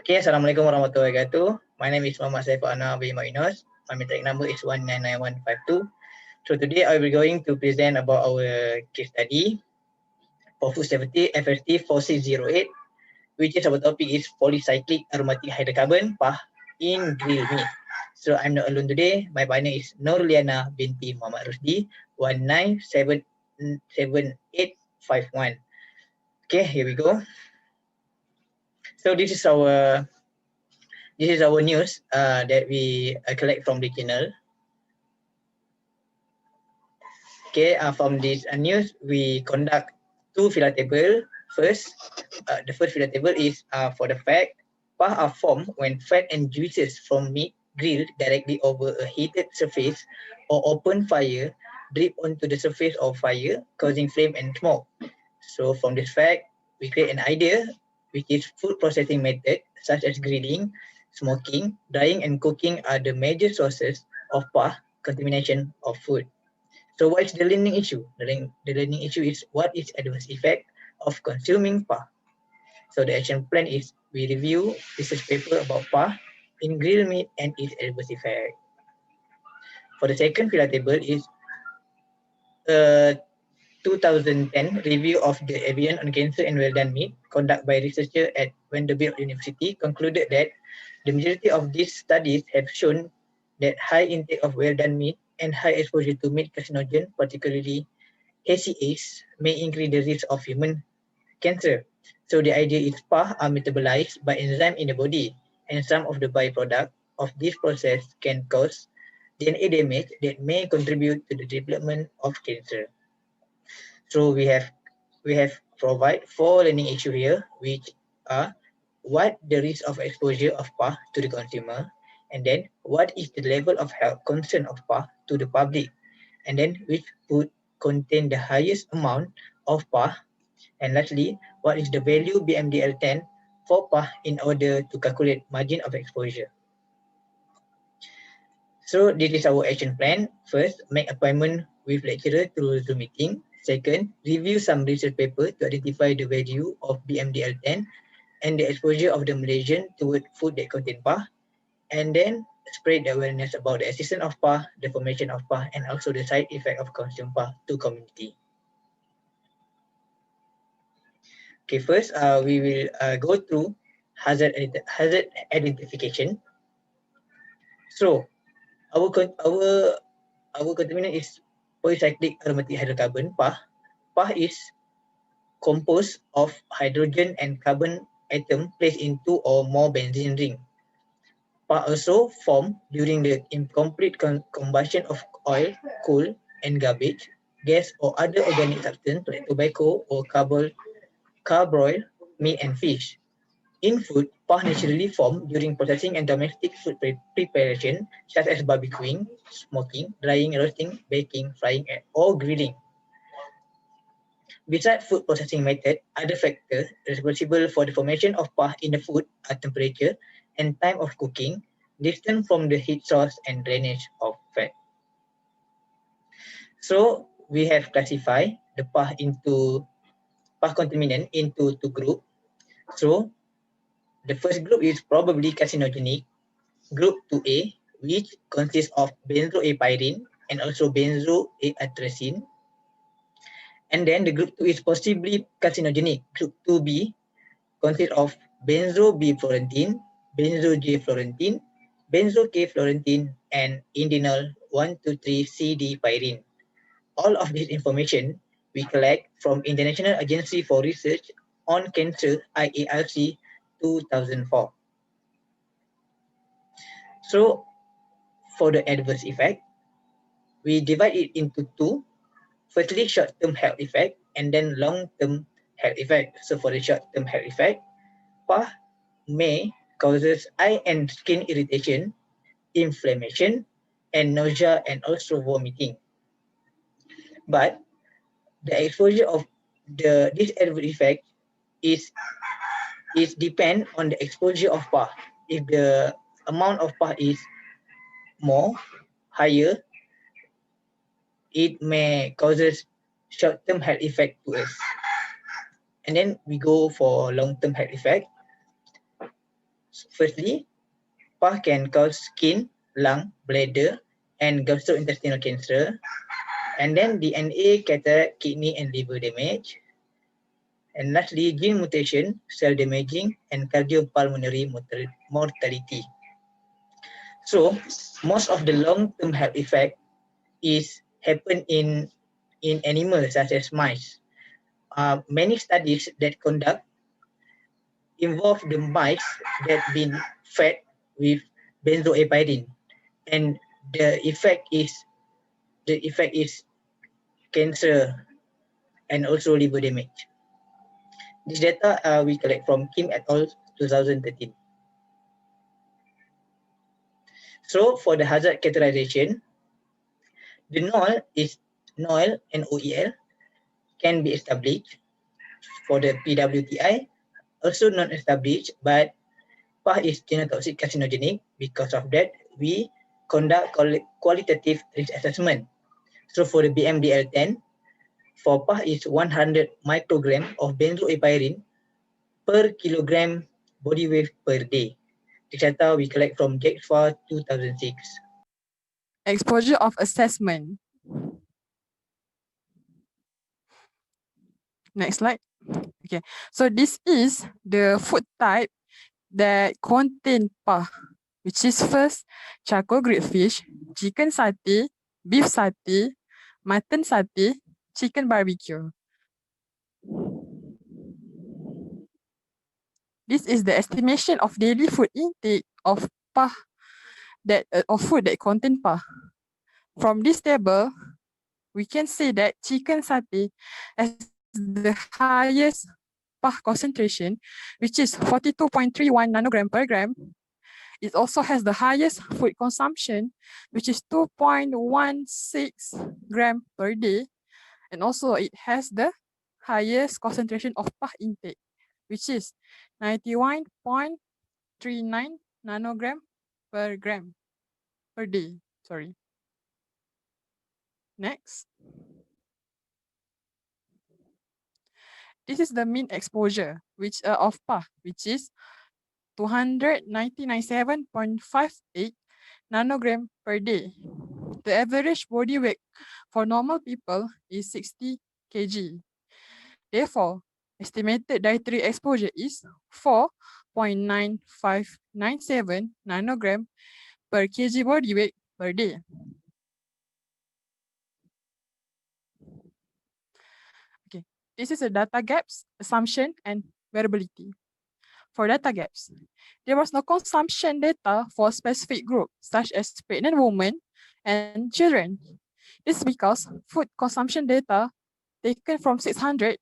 Okay, Assalamualaikum warahmatullahi wabarakatuh. My name is Muhammad Saiful Anwar bin Ma'inos. My metric number is 199152. So today I will going to present about our case study for food safety FST 4608, which is our topic is polycyclic aromatic hydrocarbon PAH in grilled meat. So I'm not alone today. My partner is Nurliana binti Muhammad Rusdi 197851. Okay, here we go. So this is our news that we collect from the channel. Okay, from this news, we conduct two filler table. First, the first filler table is for the fact PAH are formed when fat and juices from meat grilled directly over a heated surface or open fire drip onto the surface of fire, causing flame and smoke. So from this fact, we create an idea, which is food processing method such as grilling, smoking, drying, and cooking are the major sources of PAH contamination of food. So what is the learning issue? The learning issue is what is adverse effect of consuming PAH. So the action plan is we review research paper about PAH in grilled meat and its adverse effect. For the second filler table is 2010 review of the evidence on cancer and well-done meat conducted by researchers at Vanderbilt University concluded that the majority of these studies have shown that high intake of well-done meat and high exposure to meat carcinogen, particularly HCAs, may increase the risk of human cancer. So the idea is PAH are metabolized by enzyme in the body, and some of the byproduct of this process can cause DNA damage that may contribute to the development of cancer. So we have provide four learning issue here, which are what the risk of exposure of PAH to the consumer, and then what is the level of health concern of PAH to the public, and then which food contain the highest amount of PAH, and lastly, what is the value BMDL10 for PAH in order to calculate margin of exposure. So this is our action plan. First, make appointment with lecturer through Zoom meeting. Second, review some research paper to identify the value of BMDL10 and the exposure of the Malaysian toward food that contain PAH, and then spread the awareness about the existence of PAH, the formation of PAH, and also the side effect of consuming PAH to community. Okay, first we will go through hazard identification. So our contaminant is polycyclic aromatic hydrocarbon PAH. PAH is composed of hydrogen and carbon atom placed in two or more benzene ring. PAH also formed during the incomplete combustion of oil, coal, and garbage, gas, or other organic substance like tobacco or carboil, meat, and fish. In food, PAH naturally form during processing and domestic food preparation, such as barbecuing, smoking, drying, roasting, baking, frying, or grilling. Besides food processing method, other factors responsible for the formation of PAH in the food are temperature and time of cooking, distance from the heat source, and drainage of fat. So we have classified the PAH contaminant into two groups. So the first group is probably carcinogenic. Group 2A, which consists of benzoapyrene and also benzoatrazine. And then the group 2 is possibly carcinogenic. Group 2B consists of benzo-B-fluorantine, benzo-J-fluorantine, benzo-K-fluorantine, and indenyl 1,2,3-CD-pyrene. All of this information we collect from International Agency for Research on Cancer IARC 2004. So for the adverse effect, we divide it into two. Firstly, short-term health effect and then long-term health effect. So for the short-term health effect, PAH may causes eye and skin irritation, inflammation, and nausea, and also vomiting. But the exposure of this adverse effect is depend on the exposure of PAH. If the amount of PAH is higher, it may causes short-term health effect to us. And then we go for long-term health effect. Firstly, PAH can cause skin, lung, bladder, and gastrointestinal cancer. And then DNA, cataract, kidney, and liver damage. And lastly, gene mutation, cell damaging, and cardiopulmonary mortality. So, most of the long-term health effect is happen in animals such as mice. Many studies that conduct involve the mice that been fed with benzoypyrin, and the effect is cancer and also liver damage. This data we collect from Kim et al. 2013. So for the hazard categorization, the NOEL and OEL can be established for the PWTI, also not established, but PAH is genotoxic carcinogenic. Because of that, we conduct qualitative risk assessment. So for the BMDL10, for PAH is 100 microgram of benzoypyrin per kilogram body weight per day. This data we collect from JEXFA 2006. Exposure of assessment. Next slide. Okay, so this is the food type that contain PAH, which is first charcoal grilled fish, chicken satay, beef satay, mutton satay, chicken barbecue. This is the estimation of daily food intake of PAH of food that contain PAH. From this table, we can say that chicken satay has the highest PAH concentration, which is 42.31 nanogram per gram. It also has the highest food consumption, which is 2.16 gram per day. And also it has the highest concentration of PAH intake, which is 91.39 nanogram per gram per day. Sorry. Next. This is the mean exposure of PAH, which is 297.58 nanogram per day. The average body weight for normal people is 60 kg. Therefore, estimated dietary exposure is 4.9597 nanogram per kg body weight per day. Okay, this is a data gaps, assumption, and variability. For data gaps, there was no consumption data for specific group, such as pregnant women and children. This is because food consumption data taken from 600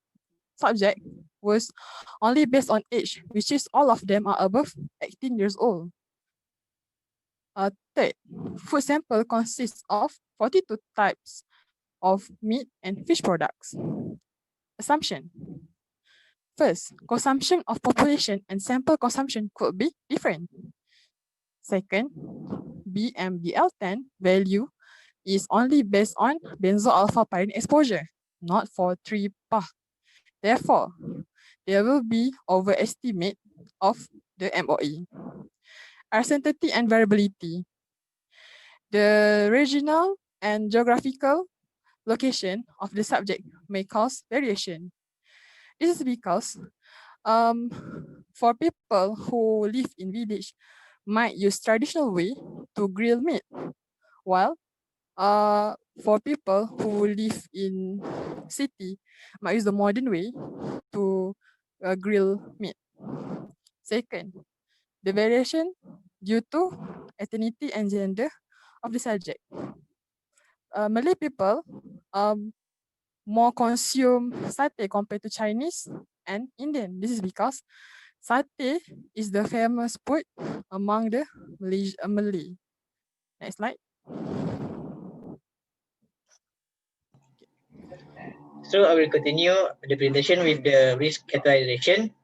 subjects was only based on age, which is all of them are above 18 years old. Third, food sample consists of 42 types of meat and fish products. Assumption. First, consumption of population and sample consumption could be different. Second, BMDL10 value is only based on benzoalpha-pyrin exposure, not for 3-PAH. Therefore, there will be overestimate of the MOE. Uncertainty and variability. The regional and geographical location of the subject may cause variation. This is because for people who live in village might use traditional way to grill meat, while for people who live in city might use the modern way to grill meat. Second, the variation due to ethnicity and gender of the subject. Malay people more consume satay compared to Chinese and Indian. This is because satay is the famous food among the Malay. Next slide. So I will continue the presentation with the risk categorization.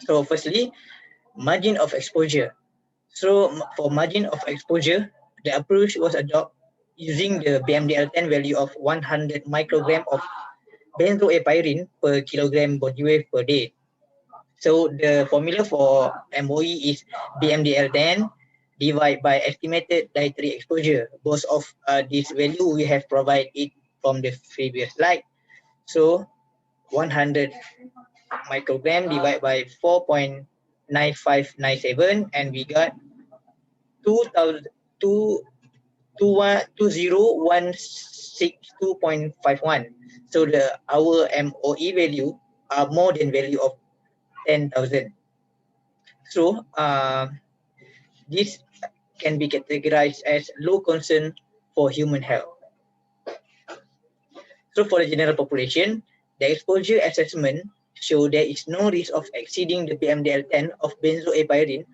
So firstly, margin of exposure. So for margin of exposure, the approach was adopted using the BMDL10 value of 100 microgram of benzoypyrin per kilogram body weight per day. So the formula for MOE is BMDL10 divided by estimated dietary exposure. Both of this value we have provided it from the previous slide. So 100 microgram divided by 4.9597 and we got 20,162.51. So our MOE value are more than value of 10,000. So this can be categorized as low concern for human health. So for the general population, the exposure assessment show there is no risk of exceeding the PMDL10 of benzoapyrene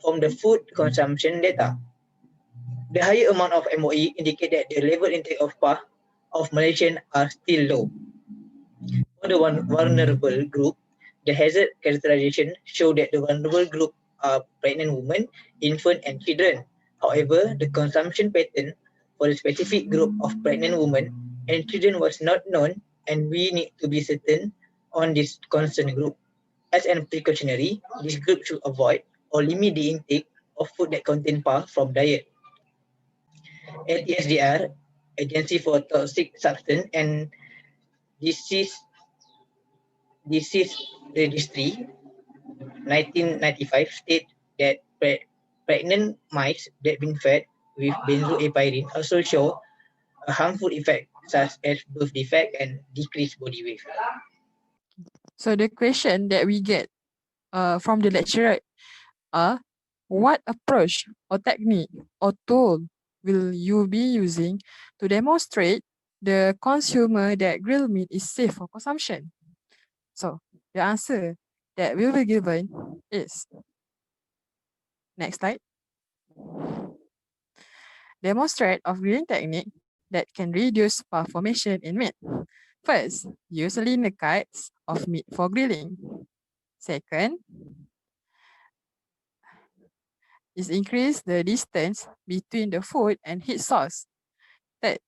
from the food consumption data. The higher amount of MOE indicate that the level intake of PAH of Malaysians are still low. For the vulnerable group, the hazard characterization show that the vulnerable group are pregnant women, infant and children. However, the consumption pattern for the specific group of pregnant women and children was not known and we need to be certain on this concerned group. As an precautionary, this group should avoid or limit the intake of food that contain PAH from diet. ATSDR, Agency for Toxic Substance and Disease Registry 1995 state that pregnant mice that been fed with benzoapyrene also show a harmful effect such as birth defect and decreased body weight. So the question that we get from the lecturer are, what approach or technique or tool will you be using to demonstrate the consumer that grilled meat is safe for consumption? So the answer that will be given is, next slide, demonstrate of grilling technique that can reduce PAH formation in meat. First, use linear cuts of meat for grilling. Second, is increase the distance between the food and heat source. Third,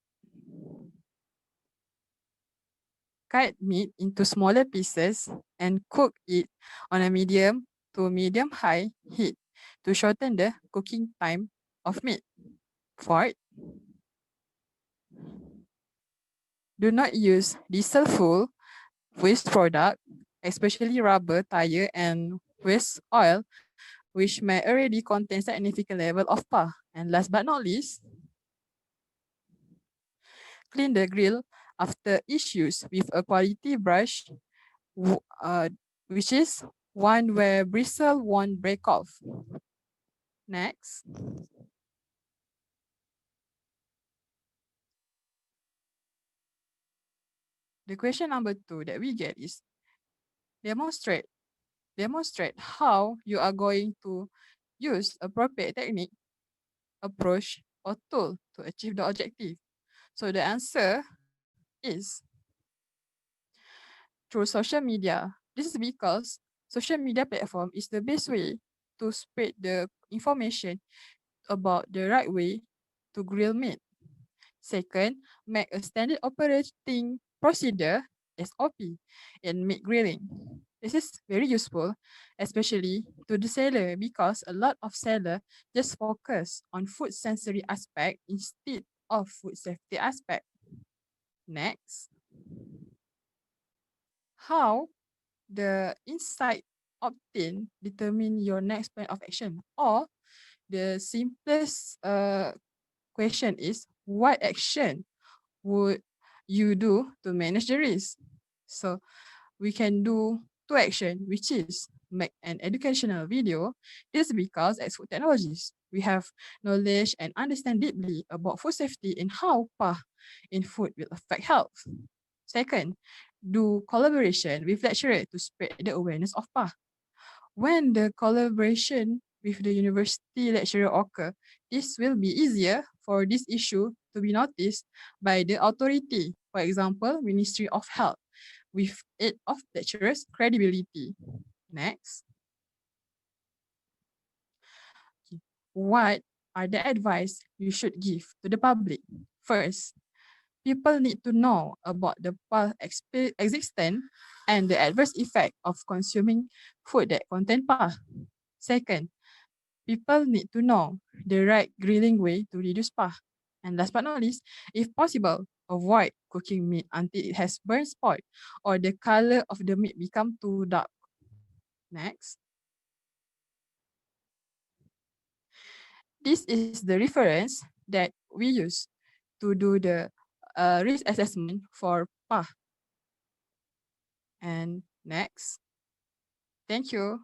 cut meat into smaller pieces and cook it on a medium to medium high heat to shorten the cooking time of meat. Fourth, do not use diesel fuel, waste product, especially rubber, tire, and waste oil, which may already contain significant level of PAH. And last but not least, clean the grill after each use with a quality brush, which is one where bristle won't break off. Next. The question number 2 that we get is, demonstrate how you are going to use appropriate technique, approach, or tool to achieve the objective. So the answer is through social media. This is because social media platform is the best way to spread the information about the right way to grill meat. Second, make a standard operating procedure SOP in meat grilling. This is very useful, especially to the seller, because a lot of sellers just focus on food sensory aspect instead of food safety aspect. Next, how the insight obtained determine your next plan of action, or the simplest question is, what action would you do to manage the risk? So we can do two actions, which is make an educational video. This is because as food technologists, we have knowledge and understand deeply about food safety and how PAH in food will affect health. Second, do collaboration with lecturer to spread the awareness of PAH. When the collaboration with the university lecturer occur, this will be easier for this issue to be noticed by the authority, for example, Ministry of Health, with aid of lecturers' credibility. Next. What are the advice you should give to the public? First, people need to know about the PAH existence and the adverse effect of consuming food that contain PAH. Second, people need to know the right grilling way to reduce PAH. And last but not least, if possible, avoid cooking meat until it has burnt spoiled or the color of the meat become too dark. Next. This is the reference that we use to do the risk assessment for PAH. And next. Thank you.